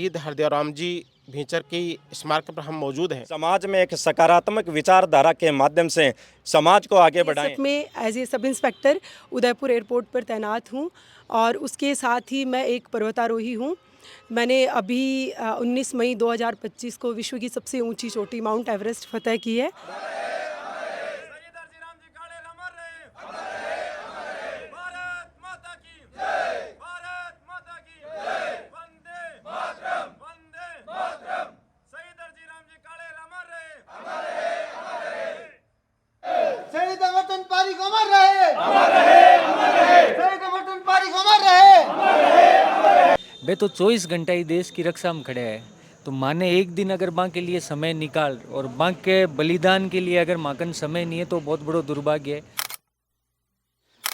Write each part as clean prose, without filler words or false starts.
शहीद हरदेवराम जी भींचर की स्मारक पर हम मौजूद हैं। समाज में एक सकारात्मक विचारधारा के माध्यम से समाज को आगे बढ़ाएं। में as a sub inspector Udaipur airport पर तैनात हूँ और उसके साथ ही मैं एक पर्वतारोही हूँ। मैंने अभी 19 मई 2025 को विश्व की सबसे ऊंची चोटी माउंट एवरेस्ट फतह की है। वे तो 24 घंटा ही देश की रक्षा में खड़े हैं, तो माने एक दिन अगर माँ के लिए समय निकाल और माँ के बलिदान के लिए अगर माकन समय नहीं है तो बहुत बड़ा दुर्भाग्य है।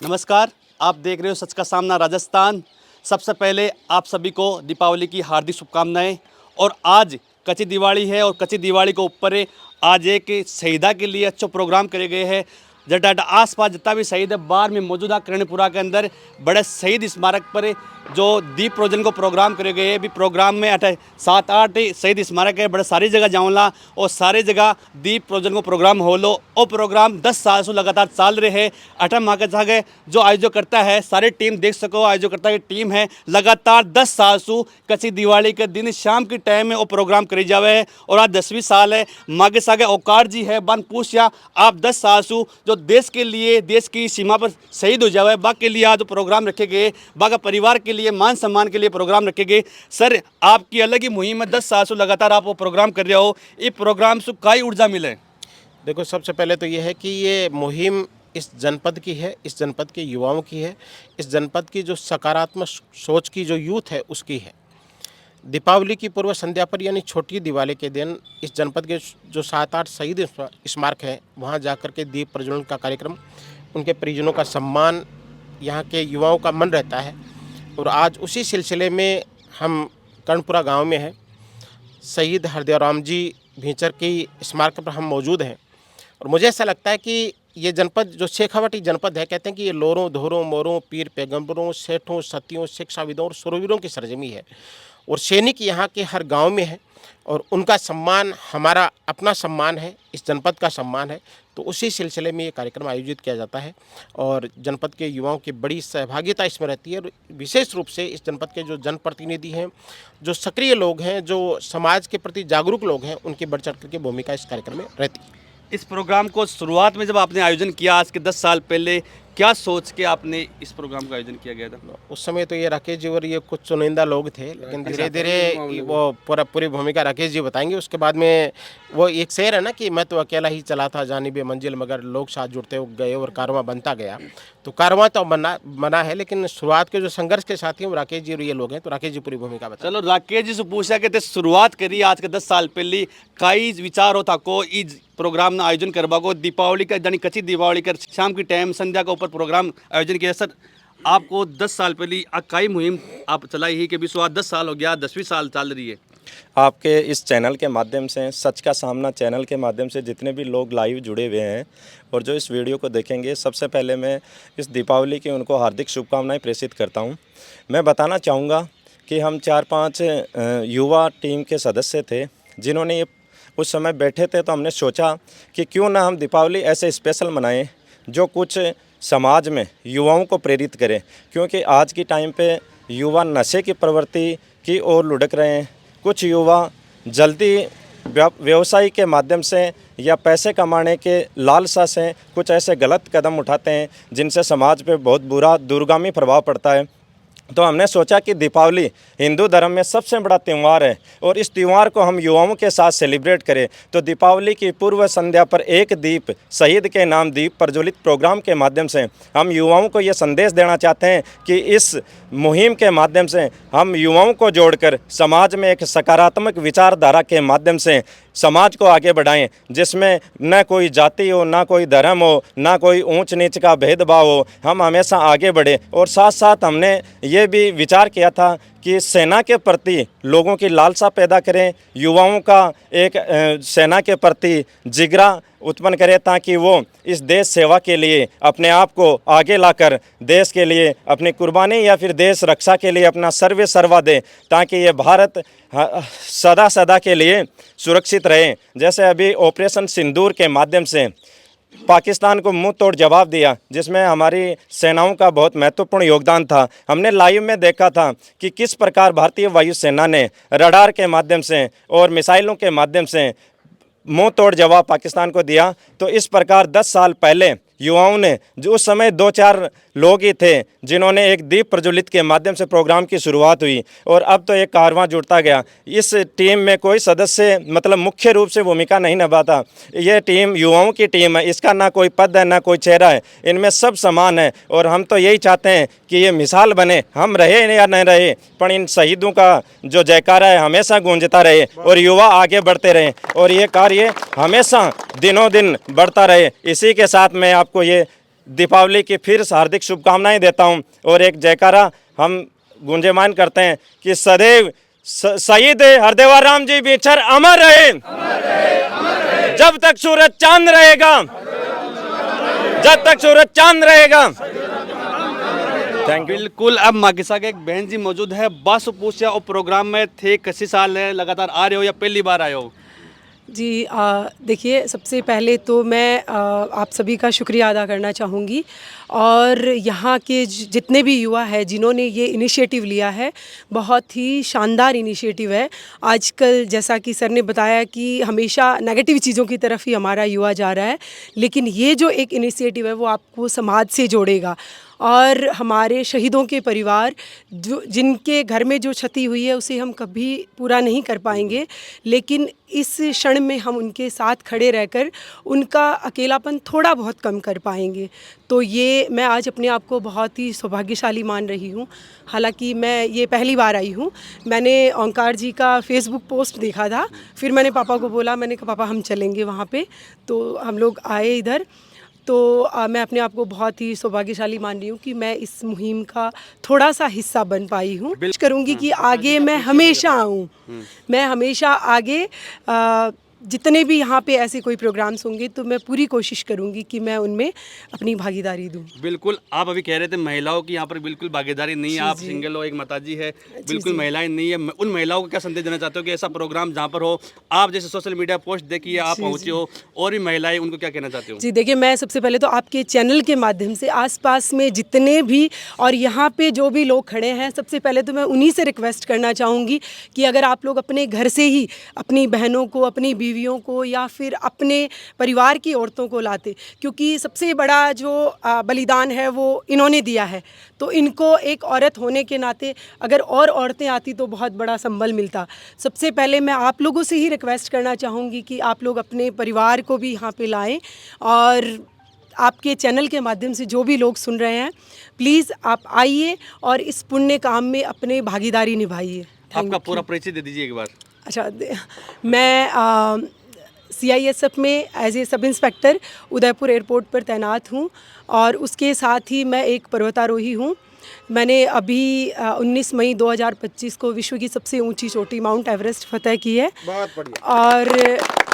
नमस्कार, आप देख रहे हो सच का सामना राजस्थान। सबसे पहले आप सभी को दीपावली की हार्दिक शुभकामनाएं। और आज कच्ची दिवाली है और कच्ची दिवाली को ऊपर आज एक शहीदा के लिए अच्छे प्रोग्राम करे गए हैं। जटाटा आसपास जितना भी शहीद है बाहर में मौजूदा करणपुरा के अंदर बड़े शहीद स्मारक पर जो दीप प्रोजन को प्रोग्राम करे गए हैं। भी प्रोग्राम में 7-8 शहीद स्मारक है, बड़े सारी जगह जाऊँला और सारी जगह दीप प्रोजन को प्रोग्राम हो लो। और प्रोग्राम 10 साल से लगातार चल रहे हैं। 8 माह के जगह जो आयोजन करता है सारी टीम देख सको, आयोजन करता की टीम है लगातार 10 साल से कच्ची दिवाली के दिन शाम के टाइम में वो प्रोग्राम करी जावे है। और आज 10वीं साल है। मागे सागे औकार जी है बन पूछया आप 10 साल से जो देश के लिए देश की सीमा पर शहीद हो जावे बा के लिए आज प्रोग्राम रखे गए, बागा परिवार के लिए मान सम्मान के लिए प्रोग्राम रखे गए। सर आपकी अलग ही मुहिम है, 10 साल से लगातार आप वो प्रोग्राम कर रहे हो। ये प्रोग्राम से काई ऊर्जा मिले? देखो, सबसे पहले तो ये है कि ये मुहिम इस जनपद की है, इस जनपद के युवाओं की है, इस जनपद की जो सकारात्मक सोच की जो यूथ है उसकी है। दीपावली की पूर्व संध्या पर यानी छोटी दिवाली के दिन इस जनपद के जो 7-8 शहीद स्मारक है वहाँ जाकर के दीप प्रज्वलन का कार्यक्रम, उनके परिजनों का सम्मान, यहाँ के युवाओं का मन रहता है। और आज उसी सिलसिले में हम कर्णपुरा गांव में हैं। शहीद हरदेवराम जी भींचर की स्मारक पर हम मौजूद हैं। और मुझे ऐसा लगता है कि ये जनपद जो शेखावाटी जनपद है, कहते हैं कि ये लोरों धोरों मोरों पीर पैगंबरों सेठों सतियों शिक्षाविदों और सुरवीरों की सरजमी है। और सैनिक यहाँ के हर गांव में है और उनका सम्मान हमारा अपना सम्मान है, इस जनपद का सम्मान है। तो उसी सिलसिले में ये कार्यक्रम आयोजित किया जाता है और जनपद के युवाओं की बड़ी सहभागिता इसमें रहती है। और विशेष रूप से इस जनपद के जो जनप्रतिनिधि हैं, जो सक्रिय लोग हैं, जो समाज के प्रति जागरूक लोग हैं, उनकी बढ़ चढ़ की भूमिका इस कार्यक्रम में रहती है। इस प्रोग्राम को शुरुआत में जब आपने आयोजन किया आज के 10 साल पहले, क्या सोच के आपने इस प्रोग्राम का आयोजन किया गया था? उस समय तो ये राकेश जी और ये कुछ चुनिंदा लोग थे, लेकिन धीरे धीरे वो पूरी भूमिका राकेश जी बताएंगे। उसके बाद में वो एक शेर है ना कि मैं तो अकेला ही चला था जानिबे मंजिल, मगर लोग साथ जुड़ते गए और कारवां बनता गया। तो कारवां तो बना है, लेकिन शुरुआत के जो संघर्ष के साथी हैं वो राकेश जी और ये लोग हैं। तो राकेश जी पूरी भूमिका बताएं। चलो राकेश जी से पूछा कि शुरुआत करी आज के 10 साल पहले, कई विचार होता को इस प्रोग्राम ना आयोजन करवा को दीपावली का यानी कच्ची दिवाली कर शाम की टाइम संध्या के ऊपर प्रोग्राम आयोजन किया। सर आपको 10 साल पहले कई मुहिम आप चलाई ही कि भी 10 साल हो गया, 10वीं साल चल रही है। आपके इस चैनल के माध्यम से, सच का सामना चैनल के माध्यम से जितने भी लोग लाइव जुड़े हुए हैं और जो इस वीडियो को देखेंगे, सबसे पहले मैं इस दीपावली की उनको हार्दिक शुभकामनाएं प्रेषित करता हूं। मैं बताना चाहूँगा कि हम 4-5 युवा टीम के सदस्य थे जिन्होंने ये उस समय बैठे थे। तो हमने सोचा कि क्यों ना हम दीपावली ऐसे स्पेशल मनाएं जो कुछ समाज में युवाओं को प्रेरित करें, क्योंकि आज की टाइम पे युवा नशे की प्रवृत्ति की ओर लुढ़क रहे हैं। कुछ युवा जल्दी व्यवसाय के माध्यम से या पैसे कमाने के लालसा से कुछ ऐसे गलत कदम उठाते हैं जिनसे समाज पे बहुत बुरा दूरगामी प्रभाव पड़ता है। तो हमने सोचा कि दीपावली हिंदू धर्म में सबसे बड़ा त्यौहार है और इस त्यौहार को हम युवाओं के साथ सेलिब्रेट करें। तो दीपावली की पूर्व संध्या पर एक दीप शहीद के नाम दीप प्रज्वलित प्रोग्राम के माध्यम से हम युवाओं को ये संदेश देना चाहते हैं कि इस मुहिम के माध्यम से हम युवाओं को जोड़कर समाज में एक सकारात्मक विचारधारा के माध्यम से समाज को आगे बढ़ाएं, जिसमें न कोई जाति हो, ना कोई धर्म हो, ना कोई ऊंच नीच का भेदभाव हो। हम हमेशा आगे बढ़े। और साथ साथ हमने ये भी विचार किया था कि सेना के प्रति लोगों की लालसा पैदा करें, युवाओं का एक सेना के प्रति जिगरा उत्पन्न करें, ताकि वो इस देश सेवा के लिए अपने आप को आगे लाकर देश के लिए अपनी कुर्बानी या फिर देश रक्षा के लिए अपना सर्वे सर्वा दें, ताकि ये भारत सदा सदा के लिए सुरक्षित रहे। जैसे अभी ऑपरेशन सिंदूर के माध्यम से पाकिस्तान को मुंह तोड़ जवाब दिया, जिसमें हमारी सेनाओं का बहुत महत्वपूर्ण योगदान था। हमने लाइव में देखा था कि किस प्रकार भारतीय वायुसेना ने रडार के माध्यम से और मिसाइलों के माध्यम से मुंह तोड़ जवाब पाकिस्तान को दिया। तो इस प्रकार 10 साल पहले युवाओं ने, जो उस समय 2-4 लोग ही थे जिन्होंने एक दीप प्रज्वलित के माध्यम से प्रोग्राम की शुरुआत हुई, और अब तो एक कारवां जुड़ता गया। इस टीम में कोई सदस्य मतलब मुख्य रूप से भूमिका नहीं निभाता। ये टीम युवाओं की टीम है, इसका ना कोई पद है ना कोई चेहरा है, इनमें सब समान है। और हम तो यही चाहते हैं कि ये मिसाल बने, हम रहे या नहीं रहे, पर इन शहीदों का जो जयकारा है हमेशा गूंजता रहे और युवा आगे बढ़ते रहें और ये कार्य हमेशा दिनों दिन बढ़ता रहे। इसी के साथ मैं आपको ये दीपावली की फिर हार्दिक शुभकामनाएं देता हूं और एक जयकारा हम गुंजयमान करते हैं कि सदैव शहीद हरदेवा राम जी बिछर अमर रहे, जब तक सूरज चांद रहेगा, जब तक सूरज चांद रहेगा। Thank you. बिल्कुल। अब माकिसा के एक बहन जी मौजूद है, बस पूछा और प्रोग्राम में थे, किसी साल है लगातार आ रहे हो या पहली बार आए हो? जी देखिए, सबसे पहले तो मैं आप सभी का शुक्रिया अदा करना चाहूँगी और यहाँ के जितने भी युवा हैं जिन्होंने ये इनिशिएटिव लिया है, बहुत ही शानदार इनिशिएटिव है। आजकल जैसा कि सर ने बताया कि हमेशा नेगेटिव चीज़ों की तरफ ही हमारा युवा जा रहा है, लेकिन ये जो एक इनिशिएटिव है वो आपको समाज से जोड़ेगा और हमारे शहीदों के परिवार जो जिनके घर में जो क्षति हुई है उसे हम कभी पूरा नहीं कर पाएंगे, लेकिन इस क्षण में हम उनके साथ खड़े रहकर उनका अकेलापन थोड़ा बहुत कम कर पाएंगे। तो ये मैं आज अपने आप को बहुत ही सौभाग्यशाली मान रही हूँ। हालांकि मैं ये पहली बार आई हूँ, मैंने ओंकार जी का फेसबुक पोस्ट देखा था, फिर मैंने पापा को बोला, मैंने कहा पापा हम चलेंगे वहाँ पे, तो हम लोग आए इधर। तो मैं अपने आप को बहुत ही सौभाग्यशाली मान रही हूँ कि मैं इस मुहिम का थोड़ा सा हिस्सा बन पाई हूँ। कोशिश करूँगी कि आगे मैं हमेशा आऊँ, मैं हमेशा आगे जितने भी यहाँ पे ऐसे कोई प्रोग्राम्स होंगे तो मैं पूरी कोशिश करूँगी कि मैं उनमें अपनी भागीदारी दूँ। बिल्कुल। आप अभी कह रहे थे महिलाओं की यहाँ पर बिल्कुल भागीदारी नहीं है, आप सिंगल हो, एक माताजी है, बिल्कुल महिलाएं नहीं है। उन महिलाओं को क्या संदेश देना चाहते हो कि ऐसा प्रोग्राम जहाँ पर हो, आप जैसे सोशल मीडिया पोस्ट देखिए, आप पहुँचे हो और भी महिलाएं, उनको क्या कहना चाहते हो? जी देखिए, मैं सबसे पहले तो आपके चैनल के माध्यम से आसपास में जितने भी और यहाँ पे जो भी लोग खड़े हैं, सबसे पहले तो मैं उन्हीं से रिक्वेस्ट करना चाहूँगी कि अगर आप लोग अपने घर से ही अपनी बहनों को, अपनी बीवियों को या फिर अपने परिवार की औरतों को लाते, क्योंकि सबसे बड़ा जो बलिदान है वो इन्होंने दिया है, तो इनको एक औरत होने के नाते अगर और औरतें आती तो बहुत बड़ा संबल मिलता। सबसे पहले मैं आप लोगों से ही रिक्वेस्ट करना चाहूँगी कि आप लोग अपने परिवार को भी यहाँ पे लाएं और आपके चैनल के माध्यम से जो भी लोग सुन रहे हैं, प्लीज़ आप आइए और इस पुण्य काम में अपने भागीदारी निभाइए। आपका पूरा परिचय दे दीजिए एक बार। अच्छा, मैं CISF में as a sub inspector Udaipur airport पर तैनात हूँ और उसके साथ ही मैं एक पर्वतारोही हूँ। मैंने अभी 19 मई 2025 को विश्व की सबसे ऊंची चोटी माउंट एवरेस्ट फतह की है। बहुत बढ़िया। और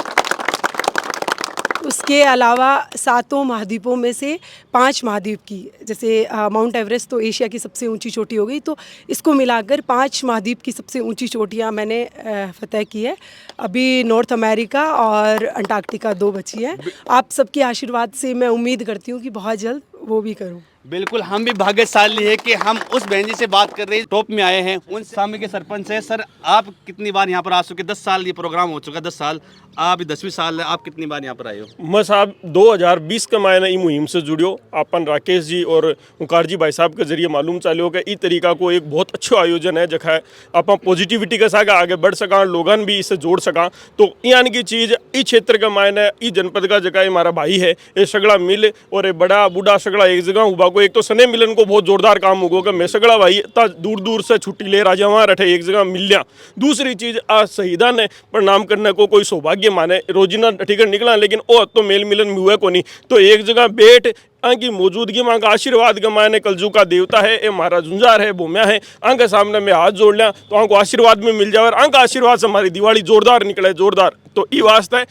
उसके अलावा 7 महाद्वीपों में से 5 महाद्वीप की, जैसे माउंट एवरेस्ट तो एशिया की सबसे ऊंची चोटी हो गई, तो इसको मिलाकर 5 महाद्वीप की सबसे ऊंची चोटियां मैंने फतह की है। अभी नॉर्थ अमेरिका और अंटार्कटिका 2 बची है। आप सबके आशीर्वाद से मैं उम्मीद करती हूँ कि बहुत जल्द वो भी करूँ। बिल्कुल, हम भी भाग्यशाली है कि हम उस बहन जी से बात कर रहे हैं, टॉप में आए हैं। उन सामने के सरपंच है। सर, आप कितनी बार यहाँ पर आ चुके? 10 साल ये प्रोग्राम हो चुका, 10 साल, आप 10वीं साल है, आप कितनी बार यहाँ पर आए हो? मैं साहब 2020 के मैंने ई मुहिम से जुड़ियो। अपन राकेश जी और ओंकार जी भाई साहब के जरिए मालूम चालो कि ई तरीका को एक बहुत अच्छा आयोजन है, जखा अपन पॉजिटिविटी के साथ आगे बढ़ सका, लोगन भी इससे जोड़ सका। तो यानी की चीज़ ई क्षेत्र के मायने ई जनपद का जगह हमारा भाई है, ये सगड़ा मिल और ये बड़ा बूढ़ा सगड़ा एक जगह हुआ को एक तो स्नेह मिलन को बहुत जोरदार काम होगा कि मैं सगड़ा भाई इतना दूर दूर से छुट्टी ले राजा वहाँ रखे एक जगह मिल लिया। दूसरी चीज़ आज शहीदा ने प्रणाम करने को कोई सौभाग्य माने रोजिना टिकट निकला, लेकिन ओ तो मेल मिलन में हुआ को नहीं, तो एक जगह बैठ आंकी मौजूदगी में आशीर्वाद गमाने कलजू का देवता है, ये हमारा झुंझार है, भूमिया है, आंके सामने में हाथ जोड़ लिया तो आंको आशीर्वाद में मिल जाए और आंका आशीर्वाद से हमारी दिवाली जोरदार निकले जोरदार। तो ये वास्ते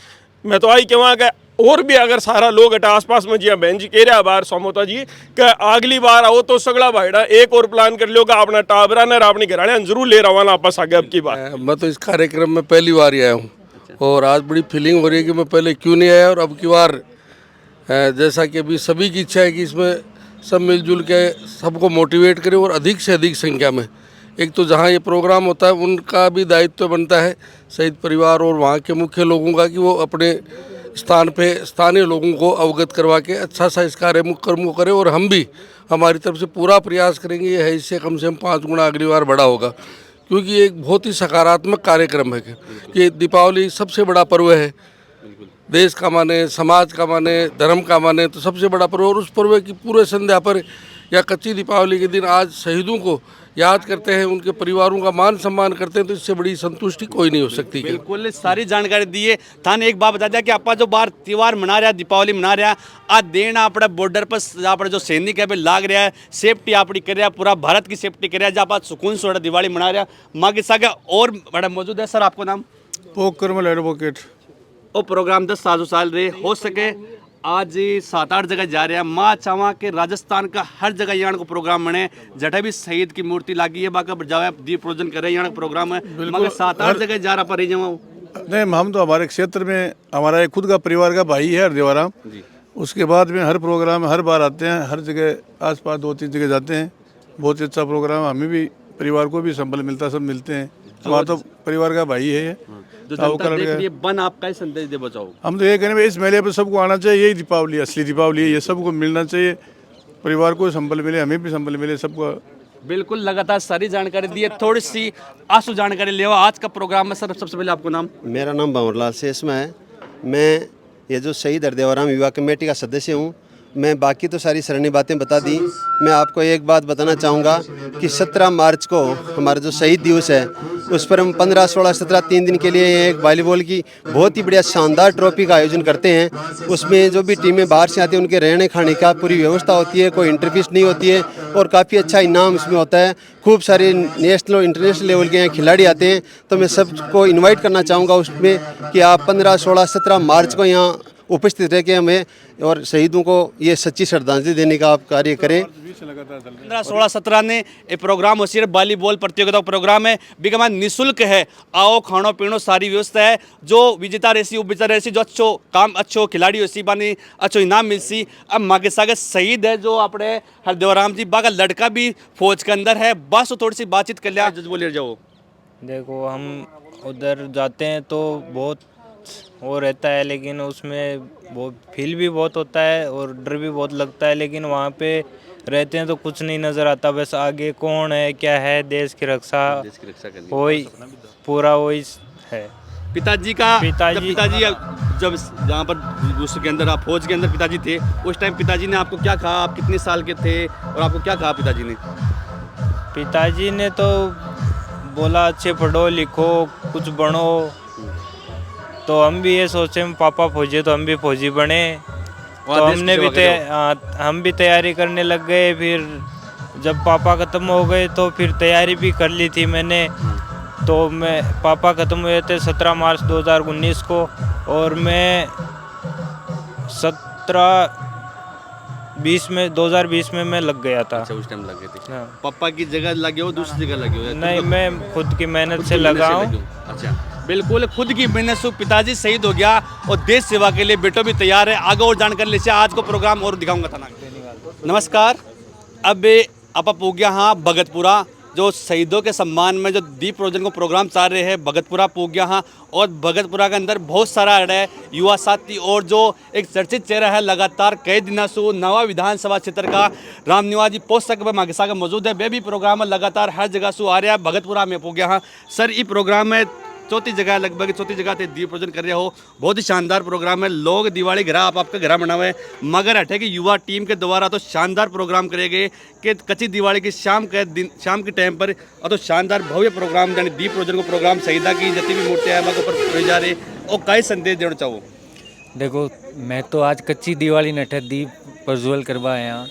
मैं तो आई कहवा कि और भी अगर सारा लोग अटा आसपास में जिया बहन जी कह रहा बार सोमोता जी कि अगली बार आओ तो सगड़ा भाईड़ा एक और प्लान कर लो अपना टाबरा ने अपनी घराने जरूर ले रवाना आपस आगे अब की बात। मैं तो इस कार्यक्रम में पहली बार ही आया हूँ और आज बड़ी फीलिंग हो रही है कि मैं पहले क्यों नहीं आया और अब की बार जैसा कि अभी सभी की इच्छा है कि इसमें सब मिलजुल के सबको मोटिवेट करें और अधिक से अधिक संख्या में। एक तो जहाँ ये प्रोग्राम होता है उनका भी दायित्व बनता है शहीद परिवार और वहाँ के मुख्य लोगों का कि वो अपने स्थान पे स्थानीय लोगों को अवगत करवा के अच्छा सा इस कर्म को करें और हम भी हमारी तरफ से पूरा प्रयास करेंगे ये है इससे कम से कम 5 गुना अगली बार बड़ा होगा, क्योंकि ये एक बहुत ही सकारात्मक कार्यक्रम है कि दीपावली सबसे बड़ा पर्व है, देश का माने, समाज का माने, धर्म का माने, तो सबसे बड़ा पर्व। और उस पर्व की पूरे संध्या पर या कच्ची दीपावली के दिन आज शहीदों को याद करते हैं, उनके परिवारों का मान सम्मान करते हैं, तो इससे बड़ी संतुष्टि कोई नहीं हो सकती। बिल्कुल सारी जानकारी दी है। थाने एक बात बता दिया कि आपका जो बार त्यौहार मना रहा दीपावली मना रहा आज देना अपने बॉर्डर पर आप जो सैनिक है लाग रहा है, सेफ्टी अपनी कर रहा है, पूरा भारत की सेफ्टी कर रहा है, जब आप सुकून से दिवाली मना रहा माँ के साथ और बड़ा मौजूद है। सर आपको नाम? पोकरमल एडवोकेट। और प्रोग्राम 10 साल रहे हो सके आज 7-8 जगह जा रहे हैं। माँ चावा के राजस्थान का हर जगह यहाँ को प्रोग्राम बने, जटे भी शहीद की मूर्ति लागी है बाका जावे दीप प्रोजन करे यहाँ प्रोग्राम है, मगर 7-8 जगह जा रहा पर जाऊँ नहीं, हम तो हमारे क्षेत्र में हमारा एक खुद का परिवार का भाई है हरदेवाराम, उसके बाद में हर प्रोग्राम हर बार आते हैं, हर जगह आसपास 2-3 जगह जाते हैं। बहुत ही अच्छा प्रोग्राम, हमें भी परिवार को भी संबल मिलता, सब मिलते हैं। हमारा तो परिवार का भाई है। जो जनता देख रही है बन आपका ही संदेश दे बचाओ। हम तो ये कह रहे हैं इस मेले पर सबको आना चाहिए, यही दीपावली असली दीपावली है, ये सबको मिलना चाहिए, परिवार को संबल मिले, हमें भी संबल मिले सबको। बिल्कुल लगातार सारी जानकारी दी है। थोड़ी सी आंसू जानकारी ले आज का प्रोग्राम में। सर सबसे पहले आपको नाम? मेरा नाम भंवरलाल शेषमा है। मैं ये जो शहीद हरदेवराम युवा कमेटी का सदस्य हूँ। मैं बाकी तो सारी सरणी बातें बता दी, मैं आपको एक बात बताना चाहूँगा कि 17 मार्च को हमारा जो शहीद दिवस है उस पर हम 15, 16, 17 3 दिन के लिए एक वॉलीबॉल की बहुत ही बढ़िया शानदार ट्रॉफी का आयोजन करते हैं। उसमें जो भी टीमें बाहर से आती हैं उनके रहने खाने का पूरी व्यवस्था होती है, कोई इंटरफीस नहीं होती है और काफ़ी अच्छा इनाम इसमें होता है। खूब सारे नेशनल और इंटरनेशनल लेवल के यहाँ खिलाड़ी आते हैं, तो मैं सबको इन्वाइट करना चाहूँगा उसमें कि आप 15, 16, 17 मार्च को यहाँ उपस्थित रह के हमें और शहीदों को ये सच्ची श्रद्धांजलि देने का आप कार्य करें। 15, 16, 17 ने ये प्रोग्राम हो सिर्फ वॉलीबॉल प्रतियोगिता प्रोग्राम है, बिगमा निःशुल्क है। आओ खानो पीनो सारी व्यवस्था है। जो विजेता रहसी उपविजेता रहसी जो अच्छो काम अच्छो खिलाड़ी होसी बानी अच्छो इनाम मिलसी। अब मागे सागे शहीद है जो अपने हरदेवराम जी बागा लड़का भी फौज के अंदर है, बस थोड़ी सी बातचीत कर लिया। जज बोले जाओ। देखो हम उधर जाते हैं तो बहुत वो रहता है, लेकिन उसमें वो फील भी बहुत होता है और डर भी बहुत लगता है, लेकिन वहाँ पे रहते हैं तो कुछ नहीं नज़र आता, बस आगे कौन है क्या है, देश की रक्षा वही पूरा वही है। पिताजी जब जहाँ पर दूसरे के अंदर आप फौज के अंदर पिताजी थे, उस टाइम पिताजी ने आपको क्या कहा? आप कितने साल के थे और आपको क्या कहा पिताजी ने? पिताजी ने तो बोला अच्छे पढ़ो लिखो कुछ बनो, तो हम भी ये सोचे पापा फौजी है तो हम भी फौजी बने, तो हमने भी हम भी तैयारी करने लग गए। फिर जब पापा ख़त्म हो गए तो फिर तैयारी भी कर ली थी मैंने। तो मैं पापा ख़त्म हुए थे 17 मार्च 2019 को और मैं 2020 में मैं लग गया था। अच्छा, उस टाइम लगे थे। हाँ। पापा की जगह लगे हो दूसरी जगह लगे हो? नहीं, मैं खुद की मेहनत से लगा हूँ। अच्छा, बिल्कुल खुद की मेहनत से पिताजी शहीद हो गया और देश सेवा के लिए बेटो भी तैयार है। आगे और जानकारी लेते आज को प्रोग्राम और दिखाऊंगा था। नमस्कार, अब आप हो गया हाँ भगतपुरा, जो शहीदों के सम्मान में जो दीप प्रोजन को प्रोग्राम चल रहे हैं भगतपुरा पहुँच गया हाँ। और भगतपुरा के अंदर बहुत सारा है युवा साथी और जो एक चर्चित चेहरा है लगातार कई दिनों से नवा विधानसभा क्षेत्र का राम निवास जी पोस्ट तक मागे सागे मौजूद है। वे भी प्रोग्राम में लगातार हर जगह से आ रहा है। भगतपुरा में पहुँच गया हाँ। सर ये प्रोग्राम में चौथी जगह लगभग चौथी जगह ते दीप प्रज्वलन कर रहे हो। बहुत ही शानदार प्रोग्राम है। लोग दिवाली घर आप आपका घर बनावे है, मगर हटे कि युवा टीम के द्वारा तो शानदार प्रोग्राम करे गए कि कच्ची दिवाली की शाम के टाइम पर तो शानदार भव्य प्रोग्राम यानी दीप प्रज्वलन को प्रोग्राम शहीदा की जितनी भी मूर्तियाँ हैं ऊपर जा रहे और कई संदेश देना चाहो। देखो मैं तो आज कच्ची दिवाली नठे दीप प्रज्वल करवाया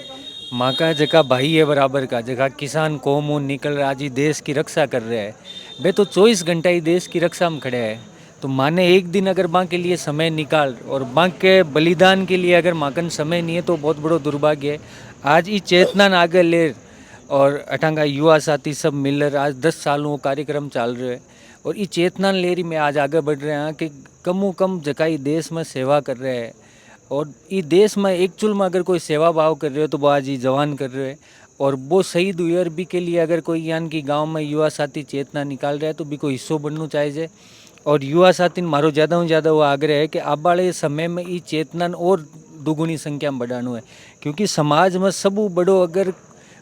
माँ का जगह भाई है बराबर का जगह किसान कौम निकल रहा आज ही देश की रक्षा कर रहे हैं। वे तो 24 घंटा ही देश की रक्षा में खड़े हैं। तो माँ ने एक दिन अगर माँ के लिए समय निकाल और माँ के बलिदान के लिए अगर माँ का समय नहीं है तो बहुत बड़ो दुर्भाग्य है। आज ये चेतना न आगे ले और अठांगा युवा साथी सब मिलकर आज 10 सालों कार्यक्रम चल रहे हैं और ये चेतना ले रही में आज आगे बढ़ रहे हैं कि कम जगह देश में सेवा कर रहे हैं और ये देश में एक्चुअल में अगर कोई सेवा भाव कर रहे हो तो वो आज ही जवान कर रहे हैं और वो शहीद हुए और भी के लिए अगर कोई यान की गांव में युवा साथी चेतना निकाल रहा है तो भी कोई हिस्सों बनना चाहिए। और युवा साथी मारो ज़्यादा वो आग्रह है कि आब वाले समय में ये चेतना और दुगुनी संख्या में बढ़ाना है क्योंकि समाज में सब बड़ो अगर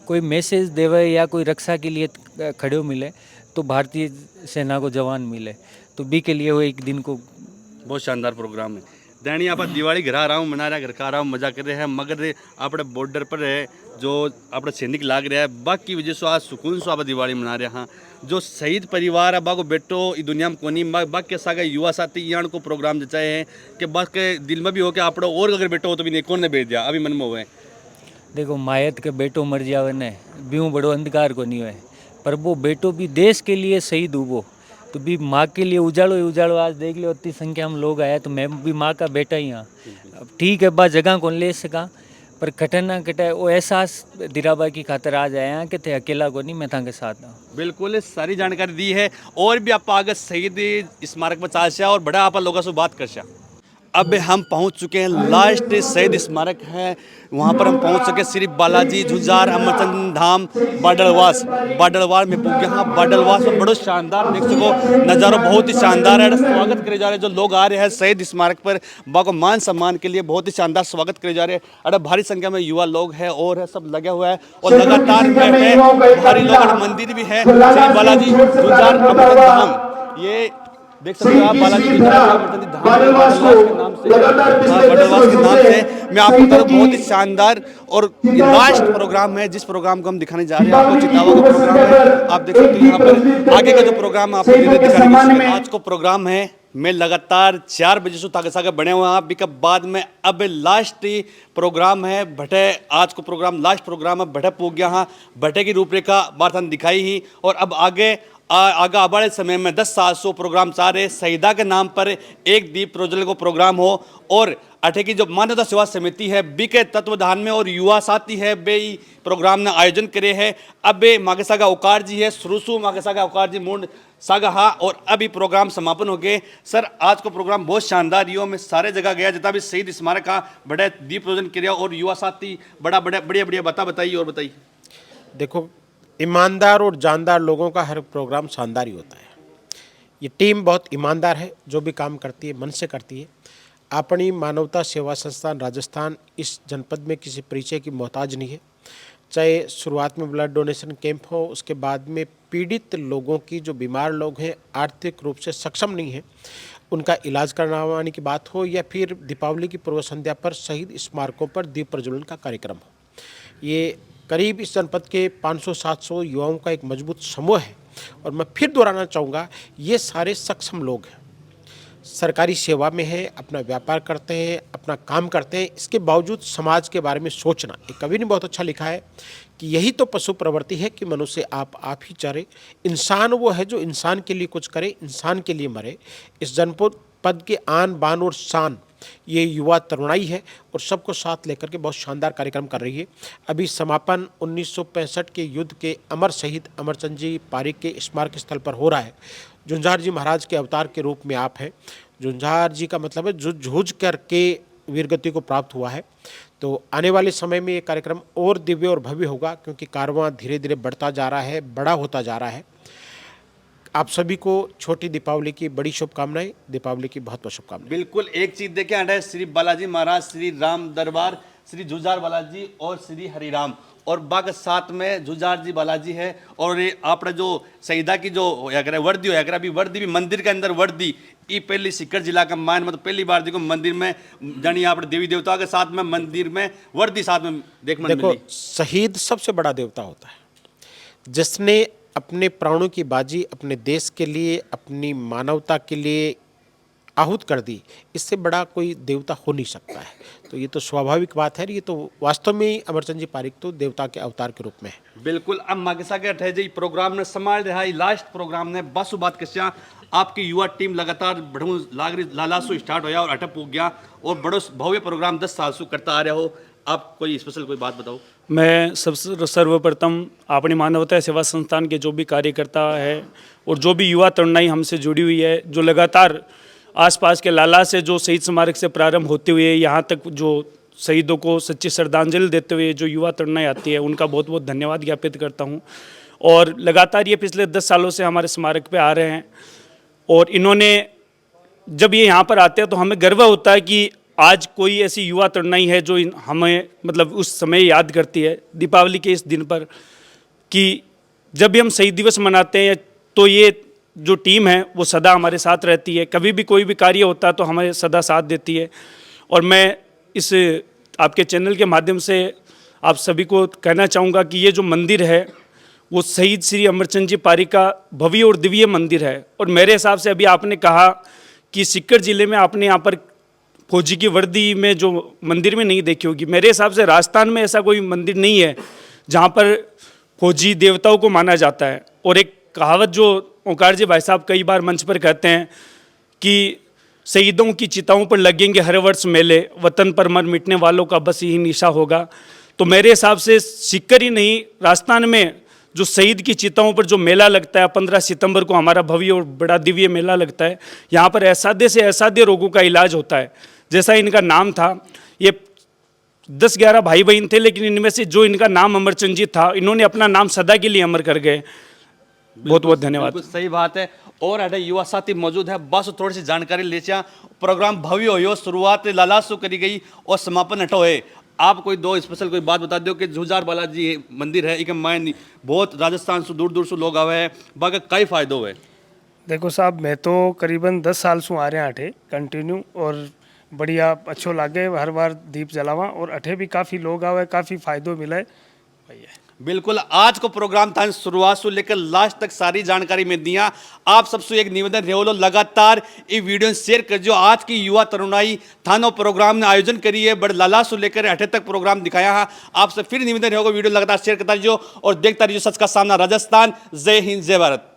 कोई मैसेज देवे या कोई रक्षा के लिए खड़े मिले तो भारतीय सेना को जवान मिले तो भी के लिए वो एक दिन को बहुत शानदार प्रोग्राम है। दैनी आप दिवाली घर आ रहा हूँ मना रहा घर खा रहा हूँ मजा कर रहे हैं मगर अपने बॉर्डर पर है जो अपने सैनिक लाग रहा है बाकी वजह से आज सुकून से आप दिवाली मना रहे हैं। जो शहीद परिवार है बाको बेटो इस दुनिया में कोनी बाकी सागा युवा साथी यहाँ को प्रोग्राम जचाए हैं कि बस के दिल में भी हो कि आप और अगर बेटो हो तो भी नहीं कौन ने भेज दिया अभी मन में हुए। देखो मायत के बेटो मर जावे ने ब्यूँ बड़ो अंधकार को नहीं हुए पर वो बेटो भी देश के लिए शहीद हुआ तो भी माँ के लिए उजालो आज देख लो इतनी संख्या में लोग आया तो मैं भी माँ का बेटा ही हाँ। अब ठीक है बात जगह कौन ले सका पर कटे ना कटे वो एहसास दिराबा की खातर आज आया कि थे अकेला को नहीं मैं था के साथ हूँ। बिल्कुल सारी जानकारी दी है और भी आप आगे शहीद स्मारक पर चाल और बड़ा आप लोगों से बात कर अब हम पहुंच चुके हैं लास्ट शहीद स्मारक है वहां पर हम पहुंच सके श्री बालाजी झुंझार अमरचंद धाम बाडलवास में पहुंच गए। हाँ बाडलवास में बड़ो शानदार देख सको नज़ारा बहुत ही शानदार है। स्वागत करे जा रहे जो लोग आ रहे हैं शहीद स्मारक पर बाको मान सम्मान के लिए बहुत ही शानदार स्वागत करे जा रहे हैं। अरे भारी संख्या में युवा लोग हैं और है सब लगे हुआ है और लगातार भारी लोग मंदिर भी है श्री बालाजी झुंझार अमरचंद धाम ये देख सकते हो आप बालाजी के नाम से मैं आपको बता दूं बहुत ही शानदार और लास्ट प्रोग्राम है जिस प्रोग्राम को हम दिखाने जा रहे हैं आपको चितावा का प्रोग्राम है। आप देख सकते हो यहाँ पर आगे का जो प्रोग्राम आपको दिखाएंगे। आज को प्रोग्राम है मैं लगातार 4 बजे से ताकि सागे बने हुए हैं अभी कब बाद में अब लास्ट प्रोग्राम है भटे आज को प्रोग्राम लास्ट प्रोग्राम है भटे पहुँच गया। हाँ भटे की रूपरेखा बारथन दिखाई ही और अब आगे आगे आने समय में 10 साल से प्रोग्राम चाह रहे शहीदा के नाम पर एक दीप प्रज्वलन को प्रोग्राम हो और अठे की जो मानवता सेवा समिति है बी के तत्वधान में और युवा साथी है बे प्रोग्राम ने आयोजन करे है। अब मागे सागा उकार जी है सुरुसु मागे सागा उकार जी मूड सागा हा और अभी प्रोग्राम समापन हो गए। सर आज को प्रोग्राम बहुत शानदार यो मैं सारे जगह गया जितना भी शहीद स्मारक का बड़े दीप प्रज्वलन किया और युवा साथी बड़ा बढ़िया बताइए और बताइए। देखो ईमानदार और जानदार लोगों का हर प्रोग्राम शानदार ही होता है। ये टीम बहुत ईमानदार है जो भी काम करती है मन से करती है। अपनी मानवता सेवा संस्थान राजस्थान इस जनपद में किसी परिचय की मोहताज नहीं है। चाहे शुरुआत में ब्लड डोनेशन कैंप हो उसके बाद में पीड़ित लोगों की जो बीमार लोग हैं आर्थिक रूप से सक्षम नहीं है उनका इलाज करवाने की बात हो या फिर दीपावली की पूर्व संध्या पर शहीद स्मारकों पर दीप प्रज्वलन का कार्यक्रम हो। ये करीब इस जनपद के 500-700 युवाओं का एक मजबूत समूह है और मैं फिर दोहराना चाहूँगा ये सारे सक्षम लोग हैं सरकारी सेवा में हैं अपना व्यापार करते हैं अपना काम करते हैं। इसके बावजूद समाज के बारे में सोचना एक कवि ने बहुत अच्छा लिखा है कि यही तो पशु प्रवृत्ति है कि मनुष्य आप ही चरे। इंसान वो है जो इंसान के लिए कुछ करे इंसान के लिए मरे। इस जनपद पद के आन बान और शान ये युवा तरुणाई है और सबको साथ लेकर के बहुत शानदार कार्यक्रम कर रही है। अभी समापन 1965 के युद्ध के अमर शहीद अमरचंद जी पारिक के स्मारक स्थल पर हो रहा है। झुंझार जी महाराज के अवतार के रूप में आप हैं। झुंझार जी का मतलब है जो जूझ करके वीरगति को प्राप्त हुआ है। तो आने वाले समय में ये कार्यक्रम और दिव्य और भव्य होगा क्योंकि कारवां धीरे धीरे बढ़ता जा रहा है बड़ा होता जा रहा है। आप सभी को छोटी दीपावली की बड़ी शुभकामनाएं दीपावली की बहुत बहुत शुभकामनाएं। बिल्कुल एक चीज देखें आंटा श्री बालाजी महाराज श्री राम दरबार श्री झुंझार बालाजी और श्री हरिराम और बाग साथ में जुझार जी बालाजी है और ये आपने जो शहीदा की जो वर्दी हो अभी वर्दी भी मंदिर के अंदर वर्दी ये पहली सीकर जिला का मान मतलब पहली बार देखो मंदिर में जानी आप देवी देवताओं के साथ में मंदिर में वर्दी साथ में देखो शहीद सबसे बड़ा देवता होता है जिसने अपने प्राणों की बाजी अपने देश के लिए अपनी मानवता के लिए आहूत कर दी। इससे बड़ा कोई देवता हो नहीं सकता है। तो ये तो स्वाभाविक बात है। ये तो वास्तव में ही अमरचंद जी पारिक तो देवता के अवतार के रूप में है। बिल्कुल। अब मागसा के अठे जी प्रोग्राम ने समाज रहा लास्ट प्रोग्राम ने बस बात किस्या आपकी युवा टीम लगातार बढ़ू लाग रही लाला सु स्टार्ट होया और अटप हो गया और बड़ो भव्य प्रोग्राम 10 साल से करता आ रहे हो। आप कोई स्पेशल कोई बात बताओ। मैं सर्वप्रथम अपनी मानवता सेवा संस्थान के जो भी कार्यकर्ता है और जो भी युवा तरुणाई हमसे जुड़ी हुई है जो लगातार आसपास के लाला से जो शहीद स्मारक से प्रारंभ होते हुए यहाँ तक जो शहीदों को सच्ची श्रद्धांजलि देते हुए जो युवा तरुणाई आती है उनका बहुत बहुत धन्यवाद ज्ञापित करता हूँ। और लगातार ये पिछले 10 सालों से हमारे स्मारक पे आ रहे हैं और इन्होंने जब ये यहाँ पर आते हैं तो हमें गर्व होता है कि आज कोई ऐसी युवा तरुणाई है जो हमें मतलब उस समय याद करती है दीपावली के इस दिन पर कि जब भी हम शहीद दिवस मनाते हैं तो ये जो टीम है वो सदा हमारे साथ रहती है। कभी भी कोई भी कार्य होता है तो हमें सदा साथ देती है। और मैं इस आपके चैनल के माध्यम से आप सभी को कहना चाहूँगा कि ये जो मंदिर है वो शहीद श्री अमरचंद जी पारिक का भव्य और दिव्य मंदिर है। और मेरे हिसाब से अभी आपने कहा कि सीकर जिले में आपने यहाँ पर फौजी की वर्दी में जो मंदिर में नहीं देखी होगी। मेरे हिसाब से राजस्थान में ऐसा कोई मंदिर नहीं है जहाँ पर फौजी देवताओं को माना जाता है। और एक कहावत जो ओंकार जी भाई साहब कई बार मंच पर कहते हैं कि शहीदों की चिताओं पर लगेंगे हर वर्ष मेले, वतन पर मर मिटने वालों का बस यही निशा होगा। तो मेरे हिसाब से सीकर ही नहीं राजस्थान में जो शहीद की चिताओं पर जो मेला लगता है 15 सितंबर को हमारा भव्य और बड़ा दिव्य मेला लगता है। यहाँ पर असाध्य से असाध्य रोगों का इलाज होता है। जैसा इनका नाम था, ये 10-11 भाई बहन थे लेकिन इनमें से जो इनका नाम अमरचंद जी था इन्होंने अपना नाम सदा के लिए अमर कर गए। बहुत बहुत धन्यवाद। सही बात है। और अठे युवा साथी मौजूद है बस थोड़ी सी जानकारी ले प्रोग्राम भव्य हो शुरुआत लाला सु करी गई और समापन अठो है। आप कोई दो स्पेशल कोई बात बता दो कि जुझार बालाजी मंदिर है एक मायन बहुत राजस्थान से दूर दूर से लोग आवे हैं बाकी कई फायदो है। देखो साहब मैं तो करीबन 10 साल से आ रहे हैं अठे कंटिन्यू और बढ़िया अच्छो लागे हर बार दीप जलावा और अठे भी काफ़ी लोग आवे काफ़ी फायदो मिले भैया। बिल्कुल। आज को प्रोग्राम था शुरुआत से लेकर लास्ट तक सारी जानकारी में दिया। आप सबसे एक निवेदन रेवलो लगातार ये वीडियो शेयर कर जो आज की युवा तरुणाई थानो प्रोग्राम ने आयोजन करी है बड़े लाला से लेकर अठे तक प्रोग्राम दिखाया है। आपसे फिर निवेदन रहेगा वीडियो लगातार शेयर करता रहियो और देखता रहियो सच का सामना राजस्थान। जय हिंद जय भारत।